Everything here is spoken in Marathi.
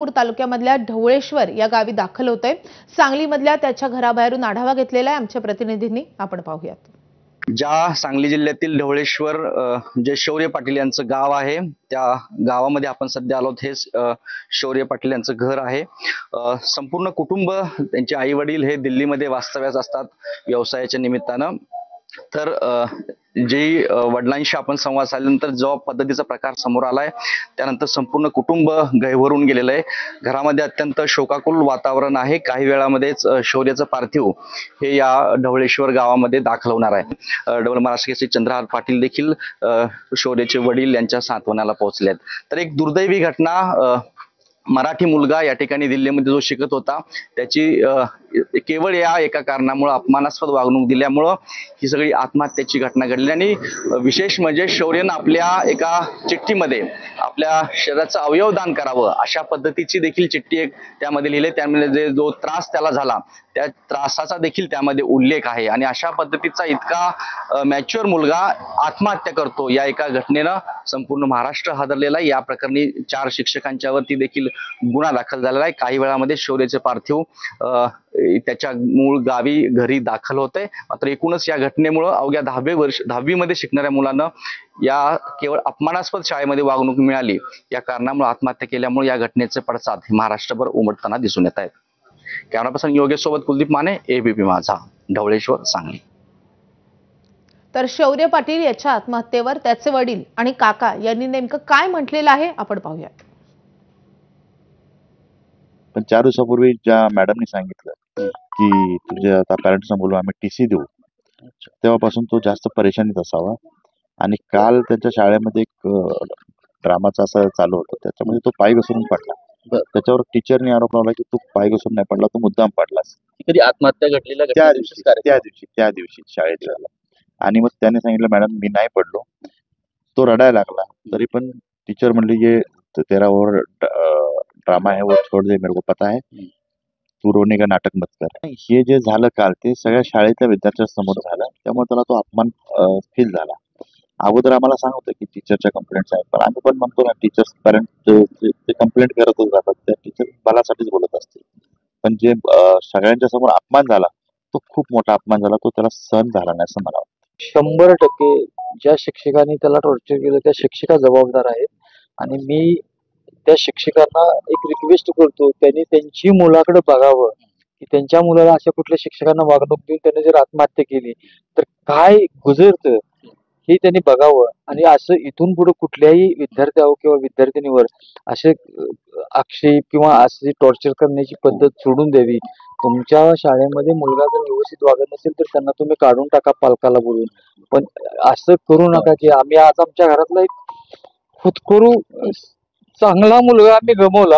तालुक्यामधल्या ढवळेश्वर या गावी दाखल होतोय। सांगलीमधल्या त्याच्या घराबाहेरून आढावा घेतलेला आहे आमच्या प्रतिनिधींनी, आपण पाहूयात। ज्या सांगली जिल्ह्यातील ढवळेश्वर जे शौर्य पाटील यांचं गाव आहे, त्या गावामध्ये आपण सध्या आलो। हे शौर्य पाटील यांचं घर आहे। संपूर्ण कुटुंब, त्यांचे आई वडील हे दिल्लीमध्ये वास्तव्यास असतात व्यवसायाच्या निमित्तानं। तर जे वडिलांशी आपण संवाद साधल्यानंतर जो पद्धतीचा प्रकार समोर आलाय, त्यानंतर संपूर्ण कुटुंब गहिवरून गेलेलं आहे। घरामध्ये अत्यंत शोकाकुल वातावरण आहे। काही वेळामध्येच शौर्याचं पार्थिव हे या ढवळेश्वर गावामध्ये दाखल होणार आहे। डबल महाराष्ट्र केसरी चंद्रहार पाटील देखील शौर्याचे वडील यांच्या सांत्वनाला पोहोचले आहेत। तर एक दुर्दैवी घटना, मराठी मुलगा या ठिकाणी दिल्लीमध्ये जो शिकत होता, त्याची केवळ या एका कारणामुळे अपमानास्पद वागणूक दिल्यामुळं ही सगळी आत्महत्येची घटना घडली। आणि विशेष म्हणजे शौर्यनं आपल्या एका चिठ्ठीमध्ये आपल्या शरीराचं अवयव दान करावं अशा पद्धतीची देखील चिठ्ठी एक त्यामध्ये लिहिली। त्यामध्ये जो त्रास त्याला झाला त्या त्रासाचा देखील त्यामध्ये उल्लेख आहे। आणि अशा पद्धतीचा इतका मॅच्युअर मुलगा आत्महत्या करतो, या एका घटनेनं संपूर्ण महाराष्ट्र हादरलेला आहे। या प्रकरणी 4 शिक्षकांच्या वरती देखील गुन्हा दाखल झालेला आहे। काही वेळामध्ये शौर्याचे पार्थिव त्याच्या मूळ गावी घरी दाखल होते। मात्र एकूणच या घटनेमुळे अवघ्या 10वी मध्ये शिकणाऱ्या मुलांना या केवळ अपमानास्पद शाळेमध्ये वागणूक मिळाली, या कारणामुळे आत्महत्या केल्यामुळे या घटनेचे पडसाद महाराष्ट्रभर उमटताना दिसून येत आहेत। कॅमेरा पर्सन योगेश सोबत कुलदीप माने, एबीपी माझा, ढवळेश्वर, सांगली। तर शौर्य पाटील याच्या आत्महत्येवर त्याचे वडील आणि काका यांनी नेमकं काय म्हटलेलं आहे, आपण पाहूयात। पण 4 दिवसापूर्वी ज्या मॅडमनी सांगितलं की तुझ्या आता पॅरेंट्सना बोलू, आम्ही टीसी देऊ, तेव्हापासून तो जास्त परेशानीत असावा। आणि काल त्यांच्या शाळेमध्ये एक ड्रामाचा असं चालू होतं, त्याच्यामध्ये तो पाय घसरून पडला। त्याच्यावर टीचरने आरोप लावला की तू पाय घसरून नाही पडला, तू मुद्दाम पडलास। कधी आत्महत्या घडलेला त्या दिवशी शाळेत झाला। आणि मग त्याने सांगितलं, मॅडम मी नाही पडलो। तो रडायला लागला, तरी पण टीचर म्हणली ये तेरा और ड्रामा है वो छोड़ दे, मेरे को पता है, तू रोने का नाटक मत कर। हे जे झालं काल, ते सगळ्या शाळेतल्या विद्यार्थ्यांसमोर झालं, त्यामुळे त्याला तो अपमान फील झाला। अगोदर आम्हाला सांगत होतं की टीचरच्या कंप्लेंट्स आहेत, पण आम्ही पण म्हणतो ना, टीचर्स पॅरेंट ते कंप्लेंट करतच राहतात, त्या टीचर बालासाठीच बोलत असते। पण जे सगळ्यांच्या समोर अपमान झाला, तो खूप मोठा अपमान झाला, तो त्याला सहन झाला नाही असं मला वाटतं। 100% ज्या शिक्षकांनी त्याला टॉर्चर केलं त्या शिक्षिका जबाबदार आहेत। आणि मी त्या शिक्षकांना एक रिक्वेस्ट करतो, त्यांनी त्यांची मुलाकडे बघावं की त्यांच्या मुलाला अशा कुठल्या शिक्षकांना वागणूक देऊन त्याने जर आत्महत्या केली तर काय गुजरतं हे त्यांनी बघावं। आणि असं इथून पुढे कुठल्याही विद्यार्थ्यावर किंवा विद्यार्थिनीवर असे आक्षेप किंवा असे टॉर्चर करण्याची पद्धत सोडून द्यावी। तुमच्या शाळेमध्ये मुलगा जर व्यवस्थित वागत नसेल तर त्यांना तुम्ही काढून टाका पालकाला बोलून, पण असं करू नका की आम्ही आज आमच्या घरातला एक खुदकरू चांगला मुलगा आम्ही गमावला